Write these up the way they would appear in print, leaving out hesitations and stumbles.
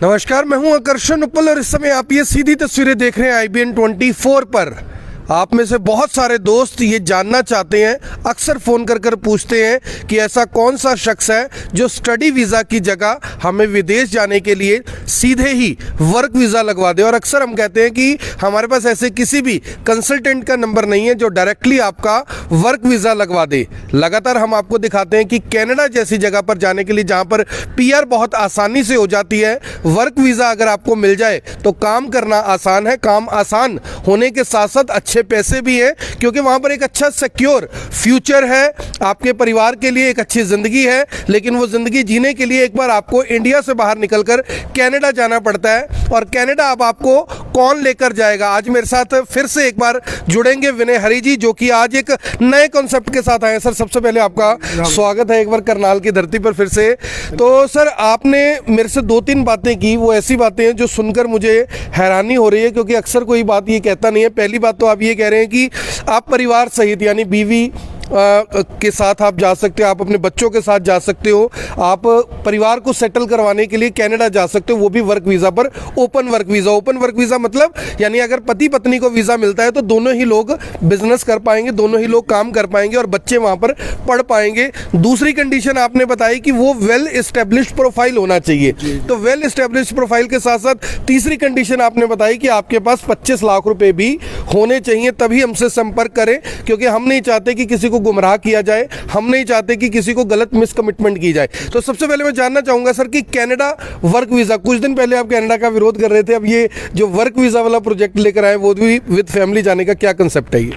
नमस्कार, मैं हूं आकर्षण उपल और इस समय आप ये सीधी तस्वीरें देख रहे हैं IBN 24 पर। आप में से बहुत सारे दोस्त ये जानना चाहते हैं, अक्सर फ़ोन कर पूछते हैं कि ऐसा कौन सा शख्स है जो स्टडी वीज़ा की जगह हमें विदेश जाने के लिए सीधे ही वर्क वीज़ा लगवा दे। और अक्सर हम कहते हैं कि हमारे पास ऐसे किसी भी कंसल्टेंट का नंबर नहीं है जो डायरेक्टली आपका वर्क वीज़ा लगवा दे। लगातार हम आपको दिखाते हैं कि कनाडा जैसी जगह पर जाने के लिए, जहाँ पर PR बहुत आसानी से हो जाती है, वर्क वीज़ा अगर आपको मिल जाए तो काम करना आसान है। काम आसान होने के साथ साथ अच्छे पैसे भी हैं, क्योंकि वहां पर एक अच्छा सिक्योर फ्यूचर है, आपके परिवार के लिए एक अच्छी ज़िंदगी है। लेकिन वो ज़िंदगी जीने के लिए एक बार आपको इंडिया से बाहर निकलकर कनाडा जाना पड़ता है। और कनाडा अब आपको कौन लेकर जाएगा, आज मेरे साथ फिर से एक बार जुड़ेंगे विनय हरी जी, जो कि आज एक नए कॉन्सेप्ट के साथ आए हैं। सर, सबसे पहले आपका स्वागत है एक बार करनाल की धरती पर फिर से। तो सर, आपने मेरे से 2-3 बातें की, वो ऐसी बातें हैं जो सुनकर मुझे हैरानी हो रही है, क्योंकि अक्सर कोई बात ये कहता नहीं है। पहली बात तो आप ये कह रहे हैं कि आप परिवार सहित, यानी बीवी के साथ आप जा सकते हो, आप अपने बच्चों के साथ जा सकते हो, आप परिवार को सेटल करवाने के लिए कनाडा जा सकते हो, वो भी वर्क वीज़ा पर। Open work visa, open work visa मतलब यानी अगर पति पत्नी को वीज़ा मिलता है तो दोनों ही लोग बिजनेस कर पाएंगे, दोनों ही लोग काम कर पाएंगे और बच्चे वहाँ पर पढ़ पाएंगे। दूसरी कंडीशन आपने बताई कि वो वेल इस्टेब्लिश्ड प्रोफाइल होना चाहिए। तो वेल इस्टेब्लिश्ड प्रोफाइल के साथ साथ तीसरी कंडीशन आपने बताई कि आपके पास 25 लाख रुपए भी होने चाहिए, तभी हमसे संपर्क करें, क्योंकि हम नहीं चाहते कि किसी को गुमराह किया जाए, हम नहीं चाहते कि किसी को गलत मिसकमिटमेंट की जाए। तो सबसे पहले मैं जानना चाहूंगा सर कि कनाडा वर्क वीज़ा, कुछ दिन पहले आप कनाडा का विरोध कर रहे थे, अब ये जो वर्क वीज़ा वाला प्रोजेक्ट लेकर आए वो भी विद फैमिली जाने का क्या कंसेप्ट है? ये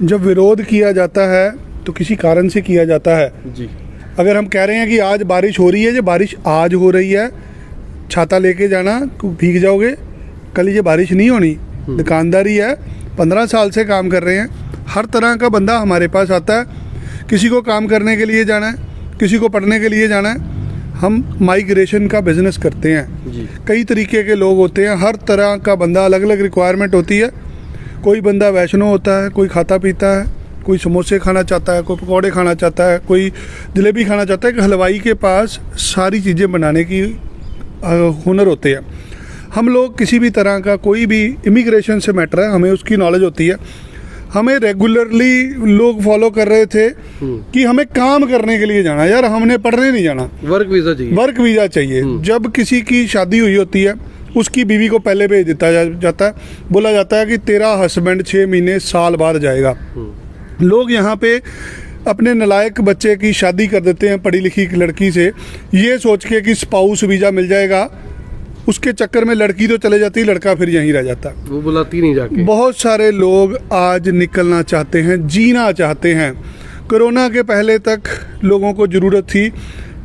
जब विरोध किया जाता है तो किसी कारण से किया जाता है जी। अगर हम कह रहे हैं कि आज बारिश हो रही है, ये बारिश आज हो रही है, छाता लेके जाना, भीग जाओगे, कल ये बारिश नहीं होनी। दुकानदारी है, 15 साल से काम कर रहे हैं, हर तरह का बंदा हमारे पास आता है। किसी को काम करने के लिए जाना है, किसी को पढ़ने के लिए जाना है। हम माइग्रेशन का बिजनेस करते हैं जी। कई तरीके के लोग होते हैं, हर तरह का बंदा, अलग अलग रिक्वायरमेंट होती है। कोई बंदा वैष्णो होता है, कोई खाता पीता है, कोई समोसे खाना चाहता है, कोई पकौड़े खाना चाहता है, कोई जलेबी खाना चाहता है। कि हलवाई के पास सारी चीज़ें बनाने की हुनर होते हैं। हम लोग किसी भी तरह का कोई भी इमिग्रेशन से मैटर है, हमें उसकी नॉलेज होती है। हमें रेगुलरली लोग फॉलो कर रहे थे कि हमें काम करने के लिए जाना, यार हमने पढ़ने नहीं जाना, वर्क वीज़ा चाहिए, वर्क वीज़ा चाहिए। जब किसी की शादी हुई होती है, उसकी बीवी को पहले भेज देता जाता है, बोला जाता है कि तेरा हस्बैंड 6 महीने साल बाद जाएगा। लोग यहाँ पे अपने नालायक बच्चे की शादी कर देते हैं पढ़ी लिखी लड़की से, ये सोच के कि स्पाउस वीज़ा मिल जाएगा। उसके चक्कर में लड़की तो चले जाती, लड़का फिर यहीं रह जाता, वो बुलाती नहीं जाके। बहुत सारे लोग आज निकलना चाहते हैं, जीना चाहते हैं। कोरोना के पहले तक लोगों को ज़रूरत थी,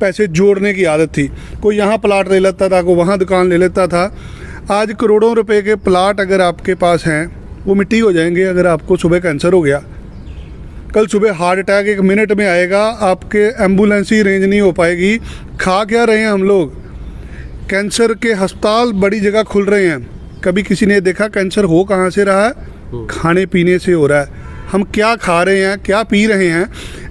पैसे जोड़ने की आदत थी। कोई यहाँ प्लाट ले लेता था, कोई वहाँ दुकान ले लेता था। आज करोड़ों रुपए के प्लाट अगर आपके पास हैं, वो मिट्टी हो जाएंगे। अगर आपको सुबह कैंसर हो गया, कल सुबह हार्ट अटैक 1 मिनट में आएगा, आपके एम्बुलेंस ही रेंज नहीं हो पाएगी। खा क्या रहे हैं हम लोग? कैंसर के अस्पताल बड़ी जगह खुल रहे हैं। कभी किसी ने देखा कैंसर हो कहाँ से रहा है? खाने पीने से हो रहा है। हम क्या खा रहे हैं, क्या पी रहे हैं?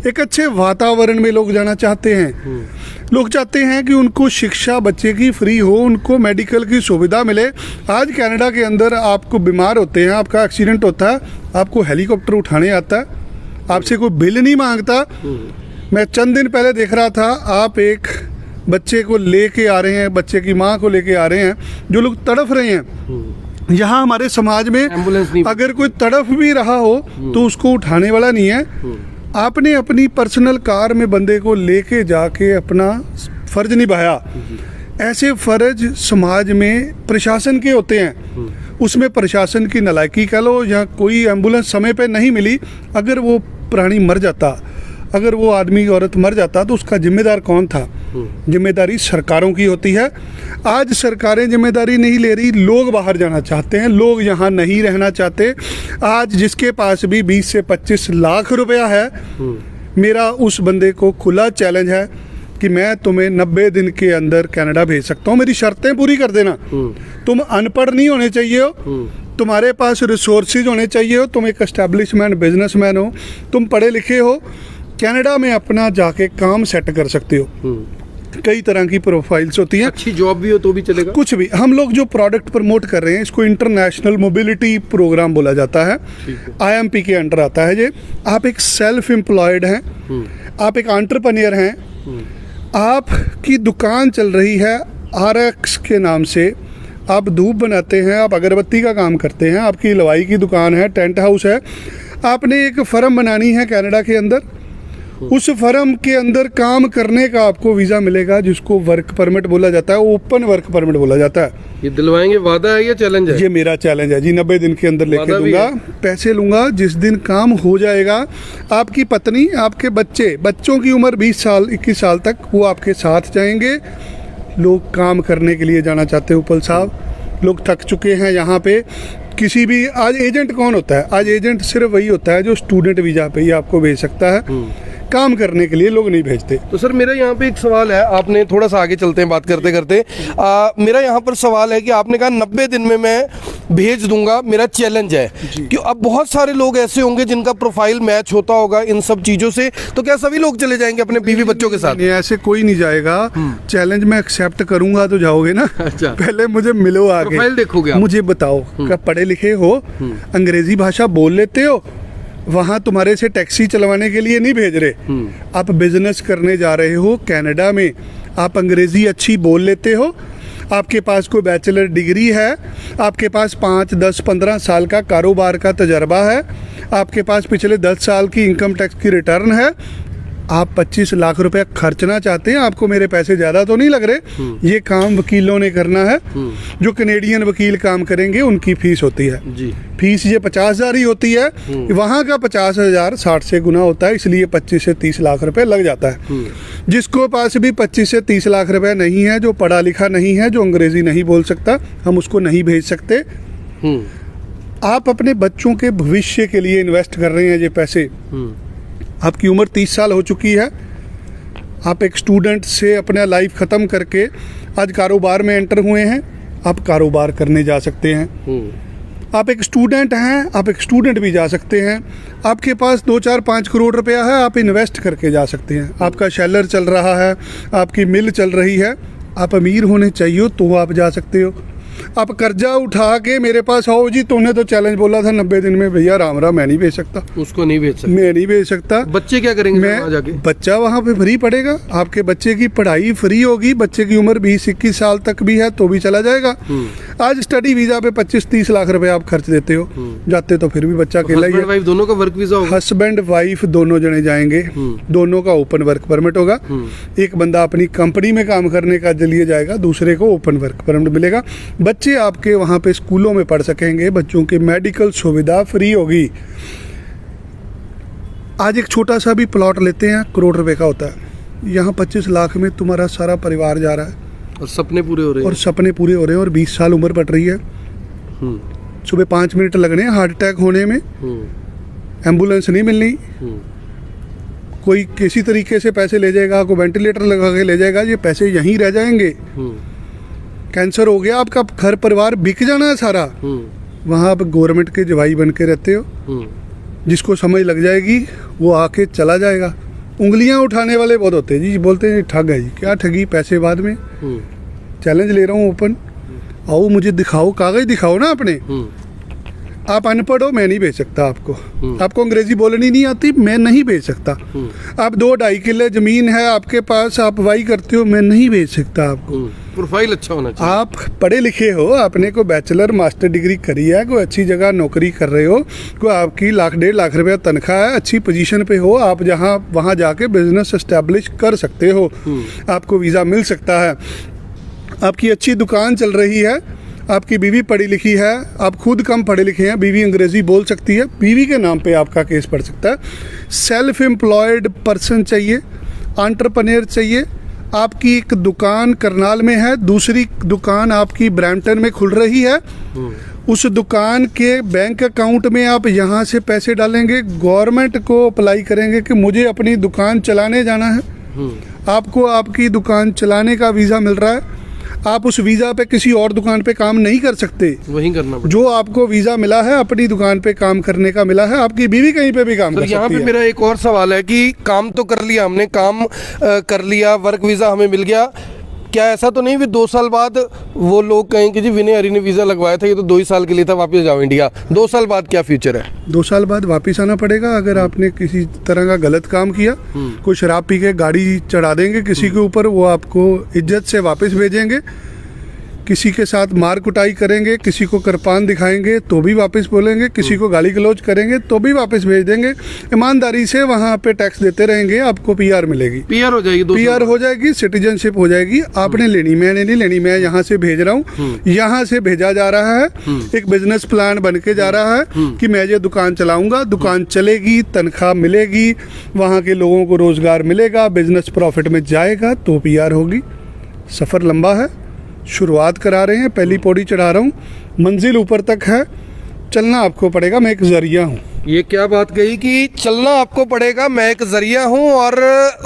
एक अच्छे वातावरण में लोग जाना चाहते हैं। लोग चाहते हैं कि उनको शिक्षा बच्चे की फ्री हो, उनको मेडिकल की सुविधा मिले। आज कनाडा के अंदर आपको बीमार होते हैं, आपका एक्सीडेंट होता है, आपको हेलीकॉप्टर उठाने आता है, आपसे कोई बिल नहीं मांगता। मैं चंद दिन पहले देख रहा था, आप एक बच्चे को लेके आ रहे हैं, बच्चे की माँ को लेके आ रहे हैं, जो लोग तड़फ रहे हैं। यहाँ हमारे समाज में अगर कोई तड़फ भी रहा हो तो उसको उठाने वाला नहीं है। आपने अपनी पर्सनल कार में बंदे को लेके जाके अपना फर्ज निभाया। ऐसे फर्ज समाज में प्रशासन के होते हैं, उसमें प्रशासन की नालायकी कह लो, या कोई एम्बुलेंस समय पे नहीं मिली, अगर वो प्राणी मर जाता, अगर वो आदमी औरत मर जाता, तो उसका जिम्मेदार कौन था? जिम्मेदारी सरकारों की होती है। आज सरकारें जिम्मेदारी नहीं ले रही, लोग बाहर जाना चाहते हैं, लोग यहाँ नहीं रहना चाहते। आज जिसके पास भी 20 से 25 लाख रुपया है, मेरा उस बंदे को खुला चैलेंज है कि मैं तुम्हें 90 दिन के अंदर कनाडा भेज सकता हूँ, मेरी शर्तें पूरी कर देना। तुम अनपढ़ नहीं होने चाहिए हो, तुम्हारे पास रिसोर्सेज होने चाहिए हो, तुम एक एस्टैब्लिशमेंट बिजनेसमैन हो, तुम पढ़े लिखे हो, कनाडा में अपना जाके काम सेट कर सकते हो। कई तरह की प्रोफाइल्स होती हैं। अच्छी जॉब भी हो तो भी चलेगा? कुछ भी, हम लोग जो प्रोडक्ट प्रमोट कर रहे हैं इसको इंटरनेशनल मोबिलिटी प्रोग्राम बोला जाता है। IMP के अंडर आता है ये। आप एक सेल्फ एम्प्लॉयड हैं, आप एक एंटरप्रेन्योर हैं, आपकी दुकान चल रही है RX के नाम से, आप धूप बनाते हैं, आप अगरबत्ती का काम करते हैं, आपकी हलवाई की दुकान है, टेंट हाउस है, आपने एक फर्म बनानी है कनाडा के अंदर, उस फर्म के अंदर काम करने का आपको वीज़ा मिलेगा जिसको वर्क परमिट बोला जाता है, ओपन वर्क परमिट बोला जाता है। ये दिलवाएंगे, वादा है या चैलेंज है? ये मेरा चैलेंज है जी, 90 दिन के अंदर लेके वादा भी दूंगा, है। पैसे लूंगा। जिस दिन काम हो जाएगा, आपकी पत्नी, आपके बच्चों की उम्र 20 साल 21 साल तक वो आपके साथ जाएंगे। लोग काम करने के लिए जाना चाहते हैं उपल साहब, लोग थक चुके हैं यहाँ पे। किसी भी, आज एजेंट कौन होता है? आज एजेंट सिर्फ वही होता है जो स्टूडेंट वीज़ा पे ही आपको भेज सकता है, काम करने के लिए लोग नहीं भेजते। तो सर मेरा यहाँ पे एक सवाल है, आपने थोड़ा सा आगे चलते हैं बात करते करते, मेरा यहाँ पर सवाल है कि आपने कहा 90 दिन में मैं भेज दूंगा, मेरा चैलेंज है कि अब बहुत सारे लोग ऐसे होंगे जिनका प्रोफाइल मैच होता होगा इन सब चीज़ों से, तो क्या सभी लोग चले जाएंगे अपने बीवी बच्चों के साथ? नहीं, ऐसे कोई नहीं जाएगा। चैलेंज मैं एक्सेप्ट करूंगा तो जाओगे ना। अच्छा। पहले मुझे मिलो आगे, प्रोफाइल देखोगे आप? मुझे बताओ क्या पढ़े लिखे हो, अंग्रेजी भाषा बोल लेते हो, वहाँ तुम्हारे से टैक्सी चलवाने के लिए नहीं भेज रहे, आप बिजनेस करने जा रहे हो कनाडा में, आप अंग्रेजी अच्छी बोल लेते हो, आपके पास कोई बैचलर डिग्री है, आपके पास 5, 10, 15 साल का कारोबार का तजर्बा है, आपके पास पिछले 10 साल की इनकम टैक्स की रिटर्न है, आप 25 लाख रुपए खर्चना चाहते हैं, आपको मेरे पैसे ज़्यादा तो नहीं लग रहे, ये काम वकीलों ने करना है। जो कनेडियन वकील काम करेंगे उनकी फीस होती है जी, फीस ये 50,000 ही होती है, वहाँ का 50,000 60 से गुना होता है, इसलिए 25 से 30 लाख रुपए लग जाता है। जिसको पास भी 25 से 30 लाख रुपए नहीं है, जो पढ़ा लिखा नहीं है, जो अंग्रेजी नहीं बोल सकता, हम उसको नहीं भेज सकते। आप अपने बच्चों के भविष्य के लिए इन्वेस्ट कर रहे हैं ये पैसे। आपकी उम्र 30 साल हो चुकी है, आप एक स्टूडेंट से अपना लाइफ ख़त्म करके आज कारोबार में एंटर हुए हैं, आप कारोबार करने जा सकते हैं। आप एक स्टूडेंट हैं, आप एक स्टूडेंट भी जा सकते हैं। आपके पास 2, 4, 5 करोड़ रुपया है, आप इन्वेस्ट करके जा सकते हैं। आपका शेलर चल रहा है, आपकी मिल चल रही है, आप अमीर होने चाहिए तो आप जा सकते हो। आप कर्जा उठा के मेरे पास आओ जी, तुमने तो चैलेंज बोला था 90 दिन में, भैया राम राम, मैं नहीं भेज सकता, उसको नहीं भेज सकते। मैं नहीं भेज सकता। बच्चे क्या करेंगे वहाँ मैं जाके? बच्चा वहाँ पे फ्री पढ़ेगा, आपके बच्चे की पढ़ाई फ्री होगी, बच्चे की उम्र 20-21 साल तक भी है तो भी चला जाएगा। आज स्टडी वीजा पे 25-30 लाख रुपए आप खर्च देते हो, जाते तो फिर भी बच्चा अकेला ही हस्बैंड वाइफ दोनों का वर्क वीजा होगा? हस्बैंड वाइफ दोनों जने जाएंगे, दोनों का ओपन वर्क परमिट होगा। एक बंदा अपनी कंपनी में काम करने का लिए जाएगा, दूसरे को ओपन वर्क परमिट मिलेगा। बच्चे आपके वहाँ पे स्कूलों में पढ़ सकेंगे, बच्चों की मेडिकल सुविधा फ्री होगी। आज एक छोटा सा भी प्लॉट लेते हैं, करोड़ रुपए का होता है, यहाँ 25 लाख में तुम्हारा सारा परिवार जा रहा है और सपने पूरे हो रहे हैं। और सपने पूरे हो रहे हैं, और 20 साल उम्र बढ़ रही है। सुबह 5 मिनट लगने हैं हार्ट अटैक होने में, एम्बुलेंस नहीं मिलनी, कोई किसी तरीके से पैसे ले जाएगा, कोई वेंटिलेटर लगा के ले जाएगा, ये पैसे यहीं रह जाएंगे। कैंसर हो गया, आपका घर परिवार बिक जाना है सारा, वहाँ आप गवर्नमेंट के जवाई बन के रहते हो। जिसको समझ लग जाएगी वो आके चला जाएगा। उंगलियां उठाने वाले बहुत होते हैं जी, बोलते हैं ठग है जी, क्या ठगी, पैसे बाद में। चैलेंज ले रहा हूँ ओपन, आओ मुझे दिखाओ, कागज दिखाओ ना अपने। आप अनपढ़ हो, मैं नहीं भेज सकता आपको, आपको अंग्रेजी बोलनी नहीं आती, मैं नहीं भेज सकता। आप 2-2.5 किले जमीन है आपके पास, आप वाई करते हो, मैं नहीं भेज सकता आपको। प्रोफाइल अच्छा होना चाहिए। आप पढ़े लिखे हो, आपने कोई बैचलर मास्टर डिग्री करी है, कोई अच्छी जगह नौकरी कर रहे हो, कोई आपकी 1.5 लाख रुपया तनख्वाह है, अच्छी पोजीशन पे हो, आप जहाँ वहाँ जाके बिजनेस एस्टेब्लिश कर सकते हो, आपको वीज़ा मिल सकता है। आपकी अच्छी दुकान चल रही है, आपकी बीवी पढ़ी लिखी है, आप खुद कम पढ़े लिखे हैं, बीवी अंग्रेजी बोल सकती है, बीवी के नाम पे आपका केस पड़ सकता है। सेल्फ एम्प्लॉयड पर्सन चाहिए, एंटरप्रेन्योर चाहिए। आपकी एक दुकान करनाल में है, दूसरी दुकान आपकी ब्रैम्पटन में खुल रही है, उस दुकान के बैंक अकाउंट में आप यहाँ से पैसे डालेंगे, गवर्नमेंट को अप्लाई करेंगे कि मुझे अपनी दुकान चलाने जाना है, आपको आपकी दुकान चलाने का वीज़ा मिल रहा है। आप उस वीज़ा पे किसी और दुकान पे काम नहीं कर सकते। वही करना पड़ेगा। जो आपको वीज़ा मिला है अपनी दुकान पे काम करने का मिला है, आपकी बीवी कहीं पे भी काम कर यहाँ सकती पे है। मेरा एक और सवाल है कि काम तो कर लिया हमने, काम कर लिया, वर्क वीज़ा हमें मिल गया, क्या ऐसा तो नहीं भी 2 साल बाद वो लोग कहें कि जी विनय हरी ने वीज़ा लगवाया था, ये तो 2 ही साल के लिए था, वापस जाओ इंडिया? 2 साल बाद क्या फ्यूचर है? 2 साल बाद वापस आना पड़ेगा अगर आपने किसी तरह का गलत काम किया। कोई शराब पी के गाड़ी चढ़ा देंगे किसी के ऊपर, वो आपको इज्जत से वापस भेजेंगे। किसी के साथ मार कुटाई करेंगे, किसी को कृपान दिखाएंगे तो भी वापस बोलेंगे, किसी को गाली गलौज करेंगे तो भी वापस भेज देंगे। ईमानदारी से वहाँ पे टैक्स देते रहेंगे, आपको पीआर मिलेगी। पीआर हो जाएगी, 2 साल पीआर हो जाएगी, सिटीजनशिप हो जाएगी। आपने लेनी, मैंने नहीं लेनी, मैं यहाँ से भेज रहा हूँ, यहाँ से भेजा जा रहा है। एक बिजनेस प्लान बन के जा रहा है कि मैं ये दुकान चलाऊंगा, दुकान चलेगी, तनख्वाह मिलेगी, वहाँ के लोगों को रोजगार मिलेगा, बिजनेस प्रॉफिट में जाएगा तो पीआर होगी। सफ़र लंबा है, शुरुआत करा रहे हैं, पहली पौड़ी चढ़ा रहा हूँ, मंजिल ऊपर तक है, चलना आपको पड़ेगा, मैं एक जरिया हूँ। ये क्या बात कही कि चलना आपको पड़ेगा, मैं एक जरिया हूं। और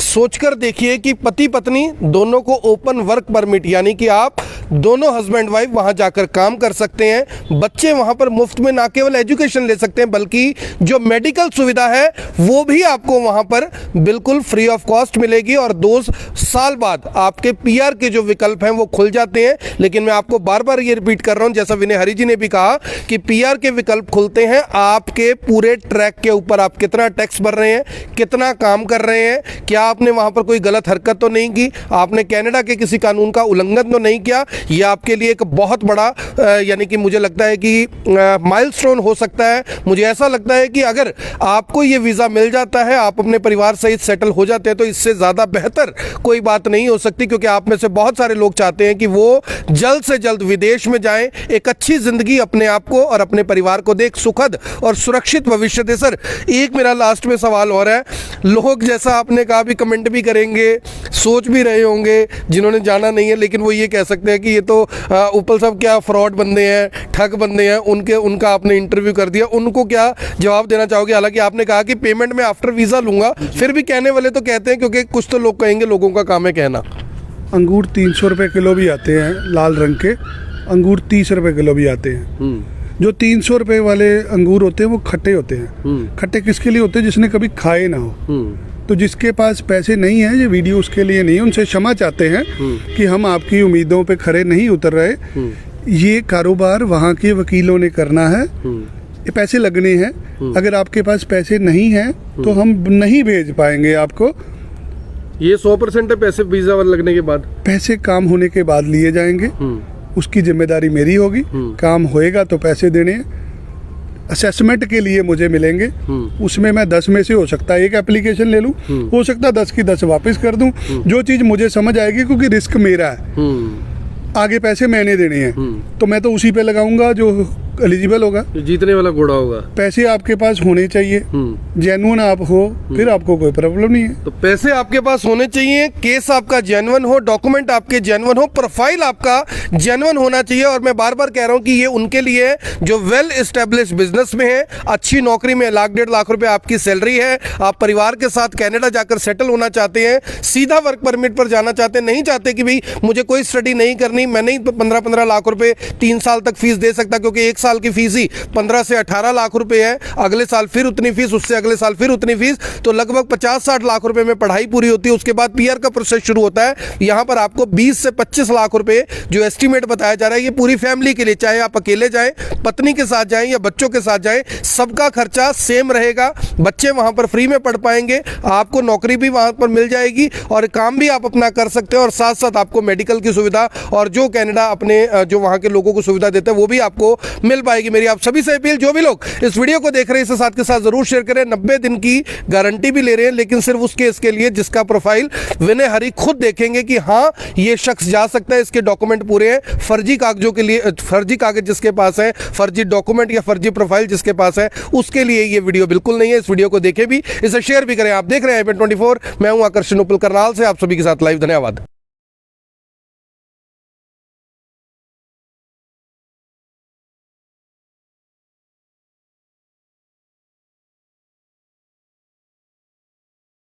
सोचकर देखिए कि पति पत्नी दोनों को ओपन वर्क परमिट, यानी कि आप दोनों हस्बैंड वाइफ वहां जाकर काम कर सकते हैं। बच्चे वहां पर मुफ्त में ना केवल एजुकेशन ले सकते हैं बल्कि जो मेडिकल सुविधा है वो भी आपको वहां पर बिल्कुल फ्री ऑफ कॉस्ट मिलेगी। और 2 साल बाद आपके पीआर के जो विकल्प हैं वो खुल जाते हैं। लेकिन मैं आपको बार बार ये रिपीट कर रहा हूं, जैसा विनय हरी जी ने भी कहा कि पीआर के विकल्प खुलते हैं आपके पूरे ट्रैक के ऊपर। आप कितना टैक्स भर रहे हैं, कितना काम कर रहे हैं, क्या आपने वहां पर कोई गलत हरकत तो नहीं की, आपने कनाडा के किसी कानून का उल्लंघन तो नहीं किया। यह आपके लिए एक बहुत बड़ा यानी कि मुझे लगता है कि माइलस्टोन हो सकता है। मुझे ऐसा लगता है कि अगर आपको ये वीज़ा मिल जाता है, आप अपने परिवार सहित सेटल हो जाते हैं, तो इससे ज़्यादा बेहतर कोई बात नहीं हो सकती। क्योंकि आप में से बहुत सारे लोग चाहते हैं कि वो जल्द से जल्द विदेश में जाएं, एक अच्छी ज़िंदगी अपने आप को और अपने परिवार को दे, एक सुखद और सुरक्षित भविष्य दे। सर, एक मेरा लास्ट में सवाल और है। लोग, जैसा आपने कहा, भी कमेंट भी करेंगे, सोच भी रहे होंगे जिन्होंने जाना नहीं है, लेकिन वो ये कह सकते हैं कि ये तो उपल साहब क्या फ्रॉड बंदे हैं, ठग बंदे हैं, उनका आपने इंटरव्यू कर दिया। उनको क्या जवाब देना चाहोगे? हालांकि आपने कहा कि पेमेंट में आफ्टर वीज़ा लूंगा, फिर भी कहने वाले तो कहते हैं, क्योंकि कुछ तो लोग कहेंगे, लोगों का काम है कहना। अंगूर 300 रुपये किलो भी आते हैं, लाल रंग के अंगूर 30 रुपये किलो भी आते हैं। जो 300 रुपये वाले अंगूर होते हैं वो खट्टे होते हैं। खट्टे किसके लिए होते हैं? जिसने कभी खाए ना हो। तो जिसके पास पैसे नहीं है, ये वीडियो उसके लिए नहीं है। उनसे क्षमा चाहते हैं कि हम आपकी उम्मीदों पे खरे नहीं उतर रहे। ये कारोबार वहाँ के वकीलों ने करना है, ये पैसे लगने हैं। अगर आपके पास पैसे नहीं हैं तो हम नहीं भेज पाएंगे आपको। ये 100% है पैसे वीज़ा लगने के बाद? पैसे काम होने के बाद लिए जाएंगे, उसकी जिम्मेदारी मेरी होगी। काम होएगा तो पैसे देने हैं। असेसमेंट के लिए मुझे मिलेंगे, उसमें मैं 10 में से हो सकता है 1 एप्लीकेशन ले लूं, हो सकता है 10 की 10 वापस कर दूं। जो चीज़ मुझे समझ आएगी, क्योंकि रिस्क मेरा है, आगे पैसे मैंने देने हैं, तो मैं तो उसी पे लगाऊंगा जो एलिजिबल होगा, जीतने वाला घोड़ा होगा। पैसे आपके पास होने चाहिए, जेन्युइन आप हो, फिर आपको कोई प्रॉब्लम नहीं है। तो पैसे आपके पास होने चाहिए, केस आपका जेन्युइन हो, डॉक्यूमेंट आपके जेन्युइन हो, प्रोफाइल आपका जेन्युइन होना चाहिए। और मैं बार बार कह रहा हूं कि ये उनके लिए है जो वेल एस्टेब्लिश बिजनेस में है, अच्छी नौकरी में, 1.5 लाख रुपए आपकी सैलरी है, आप परिवार के साथ कनाडा जाकर सेटल होना चाहते हैं, सीधा वर्क परमिट पर जाना चाहते हैं, नहीं चाहते कि भाई मुझे कोई स्टडी नहीं करनी, मैं नहीं 15-15 लाख रुपए 3 साल तक फीस दे सकता, क्योंकि 1 साल की फीस ही 15 से 18 लाख रुपए है, अगले साल फिर उतनी फीस, उससे अगले साल फिर उतनी फीस, तो लगभग 50-60 लाख रुपए में पढ़ाई पूरी होती है। उसके बाद पीआर का प्रोसेस शुरू होता है। यहां पर आपको 20 से 25 लाख रुपए जो एस्टीमेट बताया जा रहा है, ये पूरी फैमिली के लिए, चाहे आप अकेले जाएं, पत्नी के साथ जाएं या बच्चों के साथ जाएं, सबका खर्चा सेम रहेगा। बच्चे वहां पर फ्री में पढ़ पाएंगे, आपको नौकरी भी वहां पर मिल जाएगी और काम भी आप अपना कर सकते हैं, और साथ साथ आपको मेडिकल की सुविधा और जो कनाडा अपने जो वहां के लोगों को सुविधा देता है वो भी आपको मिल पाएगी। मेरी आप सभी से अपील, जो भी लोग इस वीडियो को देख रहे हैं इसे साथ के साथ जरूर शेयर करें। 90 दिन की गारंटी भी ले रहे हैं, लेकिन सिर्फ उस केस के लिए जिसका प्रोफाइल विनय हरी खुद देखेंगे कि हाँ ये शख्स जा सकता है, इसके डॉक्यूमेंट पूरे हैं। फर्जी कागजों के लिए, फर्जी कागज जिसके पास है, फर्जी डॉक्यूमेंट या फर्जी प्रोफाइल जिसके पास है, उसके लिए ये वीडियो बिल्कुल नहीं है। इस वीडियो को देखें भी, इसे शेयर भी करें। आप देख रहे हैं IBN24, मैं हूं आकर्षण उपल करनाल से, आप सभी के साथ लाइव। धन्यवाद।